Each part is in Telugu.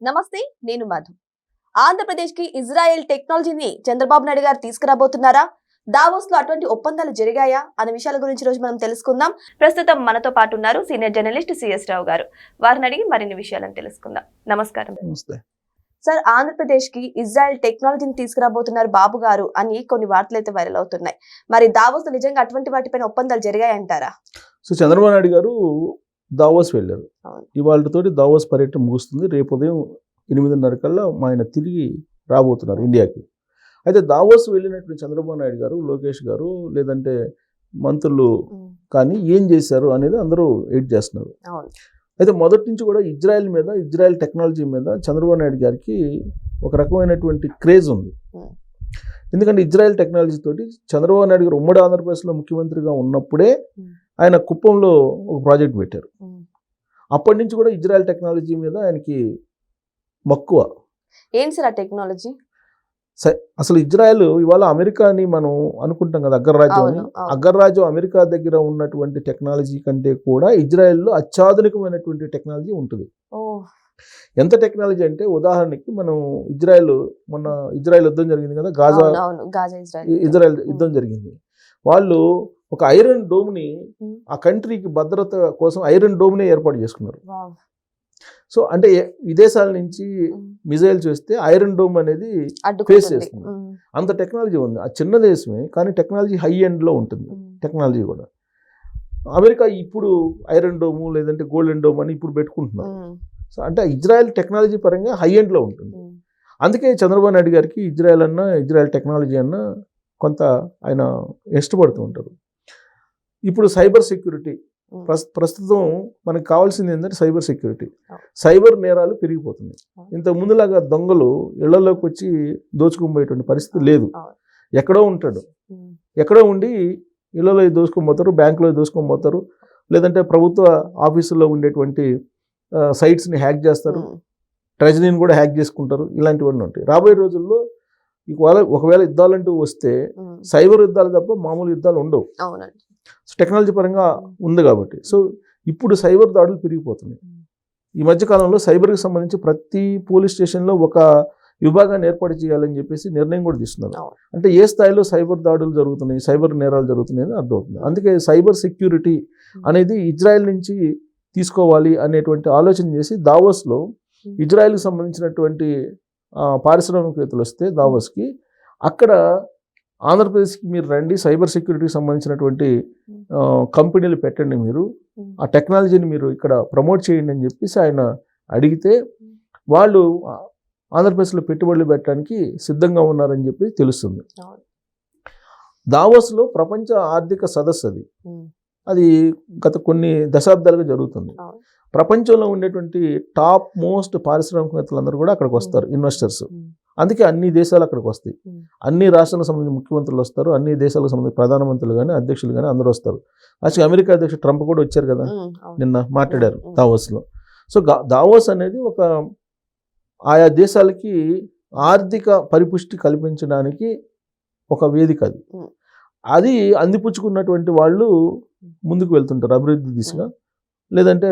నమస్తే, నేను మధు. ఆంధ్రప్రదేశ్ కి ఇజ్రాయెల్ టెక్నాలజీని చంద్రబాబు నాయుడు గారు తీసుకురాబోతున్నారా? దావోస్ లో అటువంటి ఒప్పందాలు జరిగాయా అనే విషయాల గురించి రోజు మనం తెలుసుకుందాం. ప్రస్తుతం మనతో పాటు ఉన్నారు సీనియర్ జర్నలిస్ట్ సిఎస్ రావు గారు. వారిని అడిగి మరిన్ని విషయాలను తెలుసుకుందాం. నమస్కారం సార్. ఆంధ్రప్రదేశ్ కి ఇజ్రాయెల్ టెక్నాలజీని తీసుకురాబోతున్నారు బాబు గారు అని కొన్ని వార్తలు అయితే వైరల్ అవుతున్నాయి. మరి దావోస్ నిజంగా అటువంటి వాటిపైన ఒప్పందాలు జరిగాయంటారా? సో చంద్రబాబు నాయుడు గారు దావోస్ వెళ్ళారు. ఇవాళతోటి దావోస్ పర్యటన ముగుస్తుంది. రేపు ఉదయం 8:30 కల్లా ఆయన తిరిగి రాబోతున్నారు ఇండియాకి. అయితే దావోస్ వెళ్ళినటువంటి చంద్రబాబు నాయుడు గారు, లోకేష్ గారు, లేదంటే మంత్రులు కానీ ఏం చేశారు అనేది అందరూ ఎయిట్ చేస్తున్నారు. అయితే మొదటి నుంచి కూడా ఇజ్రాయెల్ టెక్నాలజీ మీద చంద్రబాబు నాయుడు గారికి ఒక రకమైనటువంటి క్రేజ్ ఉంది. ఎందుకంటే ఇజ్రాయెల్ టెక్నాలజీ తోటి చంద్రబాబు నాయుడు గారు ఉమ్మడి ఆంధ్రప్రదేశ్లో ముఖ్యమంత్రిగా ఉన్నప్పుడే ఆయన కుప్పంలో ఒక ప్రాజెక్ట్ పెట్టారు. అప్పటి నుంచి కూడా ఇజ్రాయెల్ టెక్నాలజీ మీద ఆయనకి మక్కువ. ఏంటి సార్ ఆ టెక్నాలజీ? అసలు ఇజ్రాయెల్ ఇవాళ అమెరికాని మనం అనుకుంటాం కదా, అగ్రరాజ్యం అని. అగ్రరాజ్యం అమెరికా దగ్గర ఉన్నటువంటి టెక్నాలజీ కంటే కూడా ఇజ్రాయెల్లో అత్యాధునికమైనటువంటి టెక్నాలజీ ఉంటుంది. ఎంత టెక్నాలజీ అంటే, ఉదాహరణకి మనం మొన్న ఇజ్రాయెల్ యుద్ధం జరిగింది కదా, ఇజ్రాయెల్ యుద్ధం జరిగింది. వాళ్ళు ఒక ఐరన్ డోమ్ని ఆ కంట్రీకి భద్రత కోసం ఐరన్ డోమ్ని ఏర్పాటు చేసుకున్నారు. సో అంటే విదేశాల నుంచి మిజైల్స్ వస్తే ఐరన్ డోమ్ అనేది ఫేస్ చేస్తుంది. అంత టెక్నాలజీ ఉంది. ఆ చిన్న దేశమే కానీ టెక్నాలజీ హై ఎండ్లో ఉంటుంది. టెక్నాలజీ కూడా అమెరికా ఇప్పుడు ఐరన్ డోము లేదంటే గోల్డెన్ డోమ్ అని ఇప్పుడు పెట్టుకుంటున్నారు. సో అంటే ఇజ్రాయెల్ టెక్నాలజీ పరంగా హై ఎండ్లో ఉంటుంది. అందుకే చంద్రబాబు నాయుడు గారికి ఇజ్రాయెల్ టెక్నాలజీ అన్న కొంత ఆయన ఇష్టపడుతూ ఉంటారు. ఇప్పుడు సైబర్ సెక్యూరిటీ ప్రస్తుతం మనకు కావాల్సింది ఏంటంటే సైబర్ నేరాలు పెరిగిపోతున్నాయి. ఇంత ముందులాగా దొంగలు ఇళ్లలోకి వచ్చి దోచుకుపోయేటువంటి పరిస్థితి లేదు. ఎక్కడో ఉంటాడు, ఎక్కడో ఉండి ఇళ్లలో దోచుకోబోతారు, బ్యాంకులో దోచుకోబోతారు, లేదంటే ప్రభుత్వ ఆఫీసుల్లో ఉండేటువంటి సైట్స్ని హ్యాక్ చేస్తారు, ట్రెజరీని కూడా హ్యాక్ చేసుకుంటారు. ఇలాంటివన్నీ ఉంటాయి. రాబోయే రోజుల్లో ఒకవేళ యుద్ధాలంటూ వస్తే సైబర్ యుద్ధాలు తప్ప మామూలు యుద్ధాలు ఉండవు. టెక్నాలజీ పరంగా ఉంది కాబట్టి. సో ఇప్పుడు సైబర్ దాడులు పెరిగిపోతున్నాయి. ఈ మధ్యకాలంలో సైబర్కి సంబంధించి ప్రతి పోలీస్ స్టేషన్లో ఒక విభాగాన్ని ఏర్పాటు చేయాలని చెప్పేసి నిర్ణయం కూడా తీసుకున్నారు. అంటే ఏ స్థాయిలో సైబర్ దాడులు జరుగుతున్నాయి, సైబర్ నేరాలు జరుగుతున్నాయి అని అర్థమవుతుంది. అందుకే సైబర్ సెక్యూరిటీ అనేది ఇజ్రాయెల్ నుంచి తీసుకోవాలి అనేటువంటి ఆలోచన చేసి దావోస్లో ఇజ్రాయెల్కి సంబంధించినటువంటి పారిశ్రామికవేత్తలు వస్తే దావోస్కి, అక్కడ ఆంధ్రప్రదేశ్కి మీరు రండి, సైబర్ సెక్యూరిటీకి సంబంధించినటువంటి కంపెనీలు పెట్టండి, మీరు ఆ టెక్నాలజీని మీరు ఇక్కడ ప్రమోట్ చేయండి అని చెప్పేసి ఆయన అడిగితే వాళ్ళు ఆంధ్రప్రదేశ్లో పెట్టుబడులు పెట్టడానికి సిద్ధంగా ఉన్నారని చెప్పి తెలుస్తుంది. దావోస్లో ప్రపంచ ఆర్థిక సదస్సు అది గత కొన్ని దశాబ్దాలుగా జరుగుతుంది. ప్రపంచంలో ఉండేటువంటి టాప్ మోస్ట్ పారిశ్రామికవేత్తలందరూ కూడా అక్కడికి వస్తారు, ఇన్వెస్టర్స్. అందుకే అన్ని దేశాలు అక్కడికి వస్తాయి. అన్ని రాష్ట్రాలకు సంబంధించిన ముఖ్యమంత్రులు వస్తారు, అన్ని దేశాలకు సంబంధించిన ప్రధానమంత్రులు కానీ అధ్యక్షులు కానీ అందరూ వస్తారు. యాక్చువల్గా అమెరికా అధ్యక్షుడు ట్రంప్ కూడా వచ్చారు కదా, నిన్న మాట్లాడారు దావోస్లో. సో దావోస్ అనేది ఒక ఆయా దేశాలకి ఆర్థిక పరిపుష్టి కల్పించడానికి ఒక వేదిక. అది అందిపుచ్చుకున్నటువంటి వాళ్ళు ముందుకు వెళ్తుంటారు అభివృద్ధి దిశగా, లేదంటే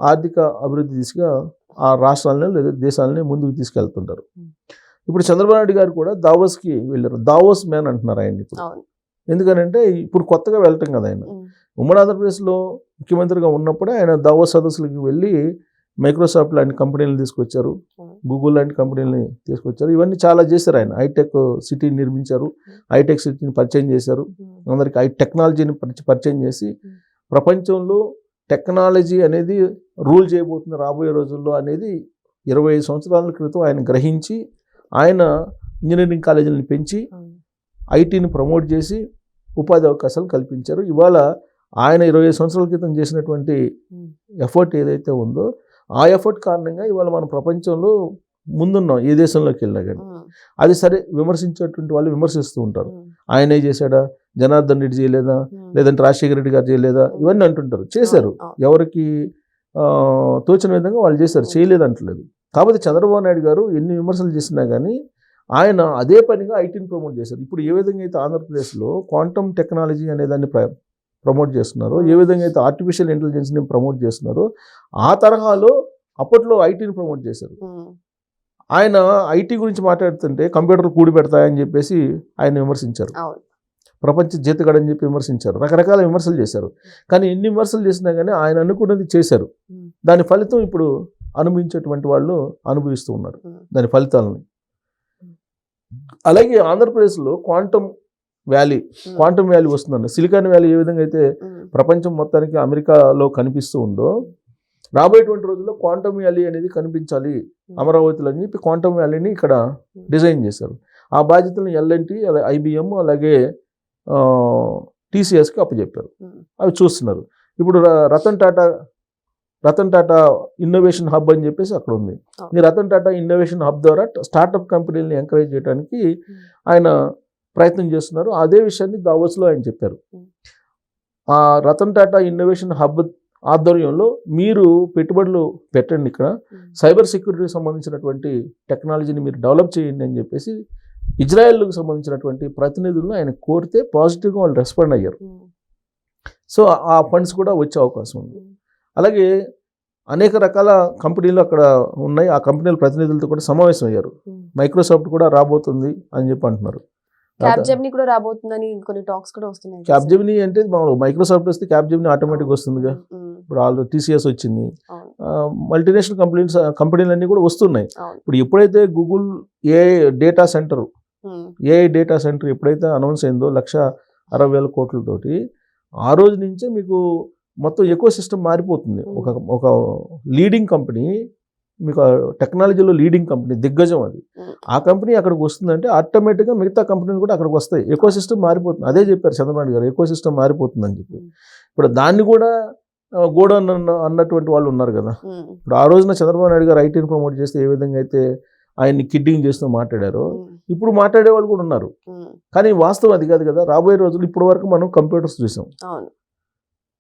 ఆర్థిక అభివృద్ధి దిశగా ఆ రాష్ట్రాలని లేదా దేశాలని ముందుకు తీసుకెళ్తుంటారు. ఇప్పుడు చంద్రబాబు నాయుడు గారు కూడా దావోస్కి వెళ్ళారు. దావోస్ మ్యాన్ అంటున్నారు ఆయన ఇప్పుడు. ఎందుకనంటే ఇప్పుడు కొత్తగా వెళ్ళటం కదా ఆయన. ఉమ్మడి ఆంధ్రప్రదేశ్లో ముఖ్యమంత్రిగా ఉన్నప్పుడే ఆయన దావోస్ సదస్సులకి వెళ్ళి మైక్రోసాఫ్ట్ లాంటి కంపెనీలను తీసుకొచ్చారు, గూగుల్ లాంటి కంపెనీలని తీసుకొచ్చారు. ఇవన్నీ చాలా చేశారు ఆయన. హైటెక్ సిటీని నిర్మించారు, హైటెక్ సిటీని పరిచయం చేశారు, అందరికి టెక్నాలజీని పరిచయం చేసి ప్రపంచంలో టెక్నాలజీ అనేది రూల్ చేయబోతుంది రాబోయే రోజుల్లో అనేది 25 సంవత్సరాల క్రితం ఆయన గ్రహించి ఆయన ఇంజనీరింగ్ కాలేజీలను పెంచి ఐటీని ప్రమోట్ చేసి ఉపాధి అవకాశాలు కల్పించారు. ఇవాళ ఆయన 25 సంవత్సరాల క్రితం చేసినటువంటి ఎఫర్ట్ ఏదైతే ఉందో ఆ ఎఫర్ట్ కారణంగా ఇవాళ మన ప్రపంచంలో ముందున్నాం ఏ దేశంలోకి వెళ్ళినా కానీ. అది సరే, విమర్శించేటువంటి వాళ్ళు విమర్శిస్తూ ఉంటారు. ఆయనే చేశాడా, జనార్దన్ రెడ్డి చేయలేదా, లేదంటే రాజశేఖర రెడ్డి గారు చేయలేదా, ఇవన్నీ అంటుంటారు. చేశారు, ఎవరికి తోచిన విధంగా వాళ్ళు చేశారు, చేయలేదంటలేదు. కాబట్టి చంద్రబాబు నాయుడు గారు ఎన్ని విమర్శలు చేసినా కానీ ఆయన అదే పనిగా ఐటీని ప్రమోట్ చేశారు. ఇప్పుడు ఏ విధంగా అయితే ఆంధ్రప్రదేశ్లో క్వాంటమ్ టెక్నాలజీ అనే దాన్ని ప్రమోట్ చేస్తున్నారో, ఏ విధంగా అయితే ఆర్టిఫిషియల్ ఇంటెలిజెన్స్ని ప్రమోట్ చేస్తున్నారో, ఆ తరహాలో అప్పట్లో ఐటీని ప్రమోట్ చేశారు. ఆయన ఐటీ గురించి మాట్లాడుతుంటే కంప్యూటర్ కూడి పెడతాయని చెప్పేసి ఆయన విమర్శించారు. అవును. ప్రపంచ జీతగాడని చెప్పి విమర్శించారు. రకరకాల విమర్శలు చేశారు. కానీ ఎన్ని విమర్శలు చేసినా కానీ ఆయన అనుకున్నది చేశారు. దాని ఫలితం ఇప్పుడు అనుభవించేటువంటి వాళ్ళు అనుభవిస్తూ ఉన్నారు దాని ఫలితాలని. అలాగే ఆంధ్రప్రదేశ్లో క్వాంటమ్ వ్యాలీ వస్తుందండి. సిలికాన్ వ్యాలీ ఏ విధంగా అయితే ప్రపంచం మొత్తానికి అమెరికాలో కనిపిస్తూ ఉందో, రాబోయేటువంటి రోజుల్లో క్వాంటమ్ వ్యాలీ అనేది కనిపించాలి అమరావతిలో అని చెప్పి క్వాంటమ్ వ్యాలీని ఇక్కడ డిజైన్ చేశారు. ఆ బాధ్యతలను ఎల్ఎన్టీ, ఐబిఎం, అలాగే టీసీఎస్కి అప్పచెప్పారు. అవి చూస్తున్నారు. ఇప్పుడు రతన్ టాటా ఇన్నోవేషన్ హబ్ అని చెప్పేసి అక్కడ ఉంది. ఈ రతన్ టాటా ఇన్నోవేషన్ హబ్ ద్వారా స్టార్టప్ కంపెనీలను ఎంకరేజ్ చేయడానికి ఆయన ప్రయత్నం చేస్తున్నారు. అదే విషయాన్ని దావోస్లో ఆయన చెప్పారు. ఆ రతన్ టాటా ఇన్నోవేషన్ హబ్ ఆధ్వర్యంలో మీరు పెట్టుబడులు పెట్టండి, ఇక్కడ సైబర్ సెక్యూరిటీకి సంబంధించినటువంటి టెక్నాలజీని మీరు డెవలప్ చేయండి అని చెప్పేసి ఇజ్రాయెల్కి సంబంధించినటువంటి ప్రతినిధులను ఆయన కోరితే పాజిటివ్గా వాళ్ళు రెస్పాండ్ అయ్యారు. సో ఆ ఫండ్స్ కూడా వచ్చే అవకాశం ఉంది. అలాగే అనేక రకాల కంపెనీలు అక్కడ ఉన్నాయి. ఆ కంపెనీల ప్రతినిధులతో కూడా సమావేశం అయ్యారు. మైక్రోసాఫ్ట్ కూడా రాబోతుంది అని చెప్పి అంటున్నారు. క్యాప్జెమినీ కూడా రాబోతుందని కొన్ని టాక్స్ కూడా వస్తున్నాయి. క్యాప్జెమినీ అంటే మైక్రోసాఫ్ట్ వస్తే క్యాప్జెమినీ ఆటోమేటిక్ వస్తుందిగా. ఇప్పుడు వాళ్ళు టీసీఎస్ వచ్చింది, మల్టీనేషనల్ కంపెనీలన్నీ కూడా వస్తున్నాయి. ఇప్పుడు ఎప్పుడైతే గూగుల్ ఏఐ డేటా సెంటర్ ఎప్పుడైతే అనౌన్స్ అయిందో 1,60,000 కోట్లతోటి, ఆ రోజు నుంచే మీకు మొత్తం ఎకో సిస్టమ్ మారిపోతుంది. ఒక లీడింగ్ కంపెనీ, మీకు టెక్నాలజీలో లీడింగ్ కంపెనీ, దిగ్గజం అది. ఆ కంపెనీ అక్కడికి వస్తుందంటే ఆటోమేటిక్గా మిగతా కంపెనీలు కూడా అక్కడికి వస్తాయి. ఎకో సిస్టమ్ మారిపోతుంది. అదే చెప్పారు చంద్రబాబు గారు, ఎకో సిస్టమ్ మారిపోతుందని చెప్పి. ఇప్పుడు దాన్ని కూడా గోడౌన్ అన్నటువంటి వాళ్ళు ఉన్నారు కదా. ఇప్పుడు ఆ రోజున చంద్రబాబు నాయుడు గారు ఐటీని ప్రమోట్ చేస్తే ఏ విధంగా అయితే ఆయన్ని కిడ్డింగ్ చేస్తూ మాట్లాడారో, ఇప్పుడు మాట్లాడే వాళ్ళు కూడా ఉన్నారు. కానీ వాస్తవం అది కాదు కదా. రాబోయే రోజులు ఇప్పటి వరకు మనం కంప్యూటర్స్ చూసాం,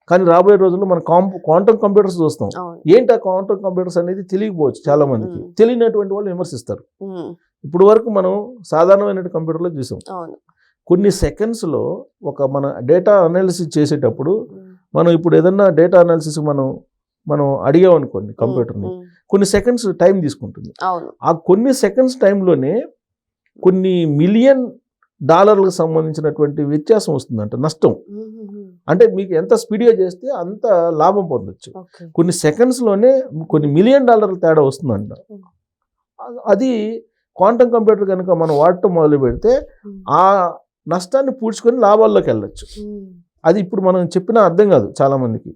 కానీ రాబోయే రోజుల్లో మనం క్వాంటమ్ కంప్యూటర్స్ చూస్తాం. ఏంటి ఆ క్వాంటమ్ కంప్యూటర్స్ అనేది తెలియకపోవచ్చు చాలా మందికి. తెలియనటువంటి వాళ్ళు విమర్శిస్తారు. ఇప్పుడు వరకు మనం సాధారణమైన కంప్యూటర్లో చూసాం. కొన్ని సెకండ్స్లో మన డేటా అనాలిసిస్ చేసేటప్పుడు మనం ఇప్పుడు ఏదన్నా డేటా అనాలిసిస్ మనం అడిగామనుకోండి కంప్యూటర్ని, కొన్ని సెకండ్స్ టైం తీసుకుంటుంది. ఆ కొన్ని సెకండ్స్ టైంలోనే కొన్ని $1,000,000 సంబంధించినటువంటి వ్యత్యాసం వస్తుందంట, నష్టం. అంటే మీకు ఎంత స్పీడ్గా చేస్తే అంత లాభం పొందొచ్చు. కొన్ని సెకండ్స్లోనే కొన్ని $1,000,000 తేడా వస్తుందంట. అది క్వాంటమ్ కంప్యూటర్ కనుక మనం వాడటం మొదలు పెడితే ఆ నష్టాన్ని పూడ్చుకొని లాభాల్లోకి వెళ్ళొచ్చు. అది ఇప్పుడు మనం చెప్పినా అర్థం కాదు చాలా మందికి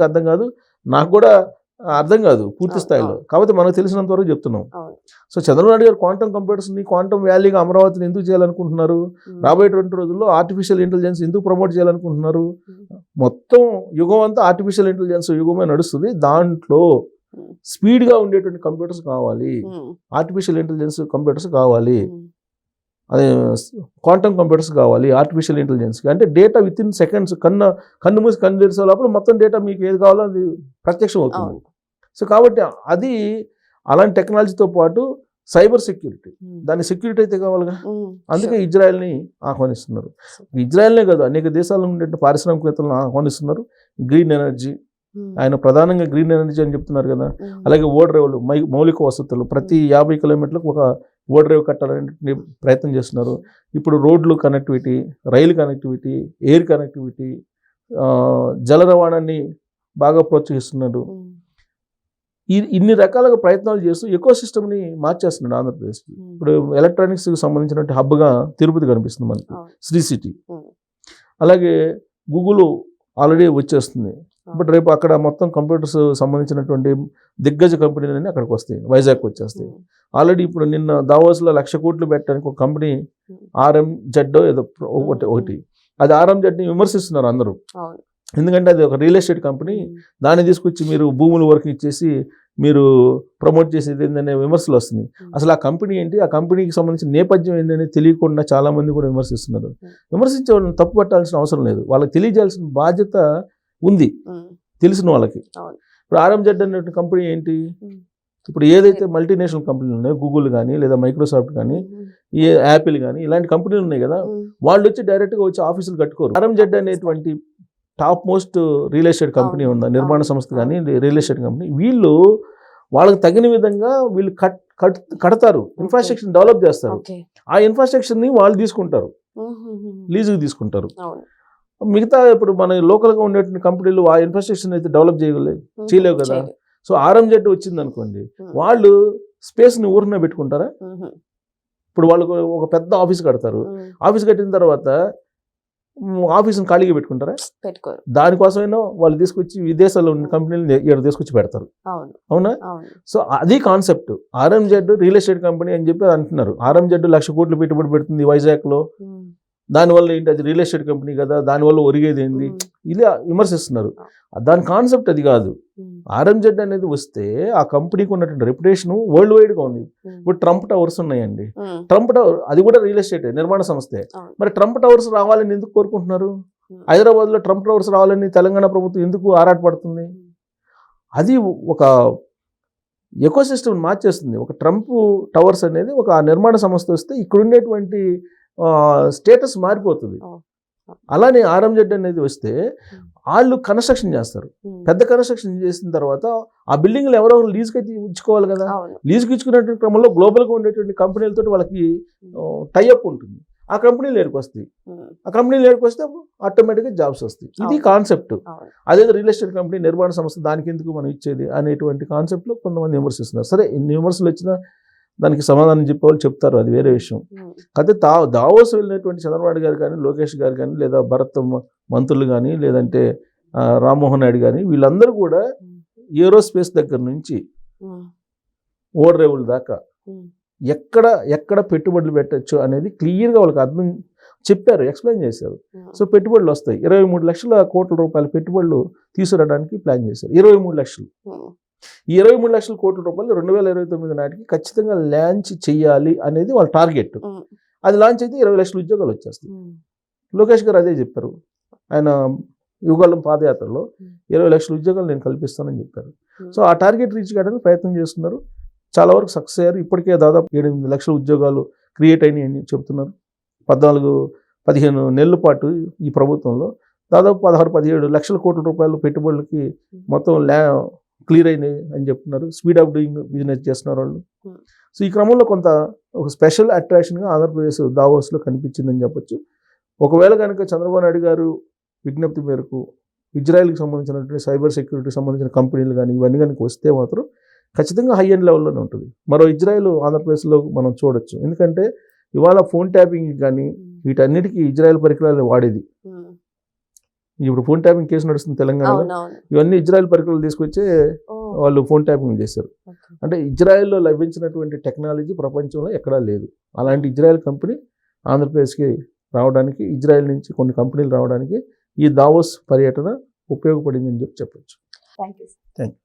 అర్థం కాదు. నాకు కూడా అర్థం కాదు పూర్తి స్థాయిలో. కాబట్టి మనకు తెలిసినంత వరకు చెప్తున్నాం. సో చంద్రబాబు నాయుడు గారు క్వాంటమ్ కంప్యూటర్స్ని, క్వాంటమ్ వ్యాలీగా అమరావతిని ఎందుకు చేయాలనుకుంటున్నారు? రాబోయేటువంటి రోజుల్లో ఆర్టిఫిషియల్ ఇంటెలిజెన్స్ ఎందుకు ప్రమోట్ చేయాలనుకుంటున్నారు? మొత్తం యుగం అంతా ఆర్టిఫిషియల్ ఇంటెలిజెన్స్ యుగమే నడుస్తుంది. దాంట్లో స్పీడ్గా ఉండేటువంటి కంప్యూటర్స్ కావాలి, ఆర్టిఫిషియల్ ఇంటెలిజెన్స్ కంప్యూటర్స్ కావాలి, అదే క్వాంటమ్ కంప్యూటర్స్ కావాలి ఆర్టిఫిషియల్ ఇంటెలిజెన్స్కి. అంటే డేటా విత్ ఇన్ సెకండ్స్, కన్ను మూసి కన్ను తెరిసే లోపల మొత్తం డేటా మీకు ఏది కావాలో అది ప్రత్యక్షం అవుతుంది. సో కాబట్టి అది అలాంటి టెక్నాలజీతో పాటు సైబర్ సెక్యూరిటీ, దాని సెక్యూరిటీ అయితే కావాలిగా. అందుకే ఇజ్రాయెల్ని ఆహ్వానిస్తున్నారు. ఇజ్రాయెల్నే కాదు, అనేక దేశాల నుండి పారిశ్రామికవేత్తలను ఆహ్వానిస్తున్నారు. గ్రీన్ ఎనర్జీ, ఆయన ప్రధానంగా గ్రీన్ ఎనర్జీ అని చెప్తున్నారు కదా. అలాగే ఓడరేవులు, మౌలిక వసతులు, ప్రతి 50 కిలోమీటర్లకు ఒక ఓడరేవు కట్టాలనే ప్రయత్నం చేస్తున్నారు. ఇప్పుడు రోడ్లు కనెక్టివిటీ, రైలు కనెక్టివిటీ, ఎయిర్ కనెక్టివిటీ, జల రవాణాన్ని బాగా ప్రోత్సహిస్తున్నారు. ఇన్ని రకాలుగా ప్రయత్నాలు చేస్తూ ఎకో సిస్టమ్ని మార్చేస్తున్నాడు ఆంధ్రప్రదేశ్కి. ఇప్పుడు ఎలక్ట్రానిక్స్కి సంబంధించినటువంటి హబ్గా తిరుపతి కనిపిస్తుంది మనకి, శ్రీ సిటీ. అలాగే గూగుల్ ఆల్రెడీ వచ్చేస్తుంది. బట్ రేపు అక్కడ మొత్తం కంప్యూటర్స్ సంబంధించినటువంటి దిగ్గజ కంపెనీలన్నీ అక్కడికి వస్తాయి, వైజాగ్ వచ్చేస్తాయి. ఆల్రెడీ ఇప్పుడు నిన్న దావోస్లో 1,00,000 కోట్లు పెట్టడానికి ఒక కంపెనీ RMZ ఏదో ఒకటి, అది RMZని విమర్శిస్తున్నారు అందరూ. ఎందుకంటే అది ఒక రియల్ ఎస్టేట్ కంపెనీ, దాన్ని తీసుకొచ్చి మీరు భూముల వరకు ఇచ్చేసి మీరు ప్రమోట్ చేసేది ఏంటనే విమర్శలు వస్తున్నాయి. అసలు ఆ కంపెనీ ఏంటి, ఆ కంపెనీకి సంబంధించిన నేపథ్యం ఏంటనే తెలియకుండా చాలా మంది కూడా విమర్శిస్తున్నారు. విమర్శించే వాళ్ళని తప్పు పట్టాల్సిన అవసరం లేదు, వాళ్ళకి తెలియజేయాల్సిన బాధ్యత ఉంది తెలిసిన వాళ్ళకి. ఇప్పుడు RMZ అనే కంపెనీ ఏంటి, ఇప్పుడు ఏదైతే మల్టీనేషనల్ కంపెనీలు ఉన్నాయో, గూగుల్ కానీ లేదా మైక్రోసాఫ్ట్ కానీ, యాపిల్ కానీ, ఇలాంటి కంపెనీలు ఉన్నాయి కదా, వాళ్ళు వచ్చి డైరెక్ట్గా వచ్చి ఆఫీసులు కట్టుకోరు. RMZ అనేటువంటి top most real estate company ఉందా, నిర్మాణ సంస్థ కానీ రియల్ ఎస్టేట్ కంపెనీ, వాళ్ళకి తగిన విధంగా వీళ్ళు కడతారు, ఇన్ఫ్రాస్ట్రక్చర్ డెవలప్ చేస్తారు. ఓకే. ఆ ఇన్ఫ్రాస్ట్రక్చర్ ని వాళ్ళు తీసుకుంటారు, లీజుకి తీసుకుంటారు. అవును. మిగతా ఇప్పుడు మన లోకల్ గా ఉండేటువంటి కంపెనీలు ఆ ఇన్ఫ్రాస్ట్రక్చర్ అయితే డెవలప్ చేయలేవు కదా. చేయలేదు. సో RMZ వచ్చింది అనుకోండి, వాళ్ళు స్పేస్ ని ఊరినే పెట్టుకుంటారా? ఇప్పుడు వాళ్ళు ఒక పెద్ద ఆఫీస్ కడతారు, ఆఫీస్ కట్టిన తర్వాత ఆఫీస్ని ఖాళీగా పెట్టుకుంటారా? పెట్టుకోరు. దానికోసమైనా వాళ్ళు తీసుకొచ్చి విదేశాల్లో ఉన్న కంపెనీలు ఇక్కడ తీసుకొచ్చి పెడతారు. అవునా? సో అది concept. RMZ real estate company అని చెప్పి అంటున్నారు. RMZ 1,00,000 కోట్లు పెట్టుబడి పెడుతుంది వైజాగ్ లో, దానివల్ల ఏంటి, అది రియల్ ఎస్టేట్ కంపెనీ కదా, దానివల్ల ఒరిగేది ఏంది, ఇలా విమర్శిస్తున్నారు. దాని కాన్సెప్ట్ అది కాదు. RMZ అనేది వస్తే ఆ కంపెనీకి ఉన్నటువంటి రెప్యుటేషన్ వరల్డ్ వైడ్ గా ఉంది. ఇప్పుడు ట్రంప్ టవర్స్ ఉన్నాయండి, ట్రంప్ టవర్ అది కూడా రియల్ ఎస్టేట్ నిర్మాణ సంస్థే. మరి ట్రంప్ టవర్స్ రావాలని ఎందుకు కోరుకుంటున్నారు? హైదరాబాద్ లో ట్రంప్ టవర్స్ రావాలని తెలంగాణ ప్రభుత్వం ఎందుకు ఆరాటపడుతుంది? అది ఒక ఎకోసిస్టమ్ మార్చేస్తుంది. ఒక ట్రంప్ టవర్స్ అనేది ఒక నిర్మాణ సంస్థ వస్తే ఇక్కడ ఉండేటువంటి స్టేటస్ మారిపోతుంది. అలానే RMZ అనేది వస్తే వాళ్ళు కన్స్ట్రక్షన్ చేస్తారు. పెద్ద కన్స్ట్రక్షన్ చేసిన తర్వాత ఆ బిల్డింగ్లు ఎవరో లీజుకి అయితే ఇచ్చుకోవాలి కదా. లీజుకి ఇచ్చుకునేటువంటి క్రమంలో గ్లోబల్గా ఉండేటువంటి కంపెనీలతో వాళ్ళకి టైఅప్ ఉంటుంది. ఆ కంపెనీలు ఏడుకొస్తాయి. ఆ కంపెనీలు ఏడుకొస్తే ఆటోమేటిక్గా జాబ్స్ వస్తాయి. ఇది కాన్సెప్ట్. అదే రియల్ ఎస్టేట్ కంపెనీ నిర్మాణ సంస్థ దానికి ఎందుకు మనం ఇచ్చేది అనేటువంటి కాన్సెప్ట్లో కొంతమంది విమర్శిస్తున్నారు. సరే, ఎన్ని విమర్శలు వచ్చినా దానికి సమాధానం చెప్పేవాళ్ళు చెప్తారు, అది వేరే విషయం. అయితే దావోస్ వెళ్ళినటువంటి చంద్రబాబు గారు కానీ, లోకేష్ గారు కానీ, లేదా భరత్ మంత్రులు కానీ, లేదంటే రామ్మోహన్ నాయుడు కానీ, వీళ్ళందరూ కూడా ఏరోస్పేస్ దగ్గర నుంచి ఓడరేవుల దాకా ఎక్కడ పెట్టుబడులు పెట్టచ్చు అనేది క్లియర్గా వాళ్ళకి అర్థం చెప్పారు, ఎక్స్ప్లెయిన్ చేశారు. సో పెట్టుబడులు వస్తాయి. 23 కోట్ల రూపాయల పెట్టుబడులు తీసుకురావడానికి ప్లాన్ చేశారు. 23 లక్షలు. ఈ 23 కోట్ల రూపాయలు 2029 నాటికి ఖచ్చితంగా లాంచ్ చేయాలి అనేది వాళ్ళ టార్గెట్. అది లాంచ్ అయితే 20 లక్షల ఉద్యోగాలు వచ్చేస్తాయి. లోకేష్ గారు అదే చెప్పారు. ఆయన యుగాలం పాదయాత్రలో 20 లక్షల ఉద్యోగాలు నేను కల్పిస్తానని చెప్పారు. సో ఆ టార్గెట్ రీచ్ కావడానికి ప్రయత్నం చేస్తున్నారు. చాలా వరకు సక్సెస్ అయ్యారు. ఇప్పటికే దాదాపు 7-8 లక్షల ఉద్యోగాలు క్రియేట్ అయినాయి అని చెప్తున్నారు. 14-15 నెలల పాటు ఈ ప్రభుత్వంలో దాదాపు 16-17 లక్షల కోట్ల రూపాయలు పెట్టుబడులకి మొత్తం క్లియర్ అయినాయి అని చెప్తున్నారు. స్పీడ్ ఆఫ్ డూయింగ్ బిజినెస్ చేస్తున్నారు వాళ్ళు. సో ఈ క్రమంలో కొంత ఒక స్పెషల్ అట్రాక్షన్గా ఆంధ్రప్రదేశ్ దావోస్లో కనిపించిందని చెప్పొచ్చు. ఒకవేళ కనుక చంద్రబాబు నాయుడు గారు విజ్ఞప్తి మేరకు ఇజ్రాయెల్కి సంబంధించినటువంటి సైబర్ సెక్యూరిటీకి సంబంధించిన కంపెనీలు కానీ ఇవన్నీ కనుక వస్తే మాత్రం ఖచ్చితంగా హై ఎండ్ లెవెల్లోనే ఉంటుంది. మరో ఇజ్రాయెల్ ఆంధ్రప్రదేశ్లో మనం చూడొచ్చు. ఎందుకంటే ఇవాళ ఫోన్ ట్యాపింగ్ కానీ వీటన్నిటికీ ఇజ్రాయెల్ పరికరాలు వాడేది. ఇప్పుడు ఫోన్ ట్యాపింగ్ కేసు నడుస్తుంది తెలంగాణలో. ఇవన్నీ ఇజ్రాయెల్ పరికరాలు తీసుకొచ్చే వాళ్ళు ఫోన్ ట్యాపింగ్ చేశారు. అంటే ఇజ్రాయెల్లో లభించినటువంటి టెక్నాలజీ ప్రపంచంలో ఎక్కడా లేదు. అలాంటి ఇజ్రాయెల్ కంపెనీ ఆంధ్రప్రదేశ్కి రావడానికి, ఇజ్రాయెల్ నుంచి కొన్ని కంపెనీలు రావడానికి ఈ దావోస్ పర్యటన ఉపయోగపడిందని చెప్పొచ్చు. Thank you.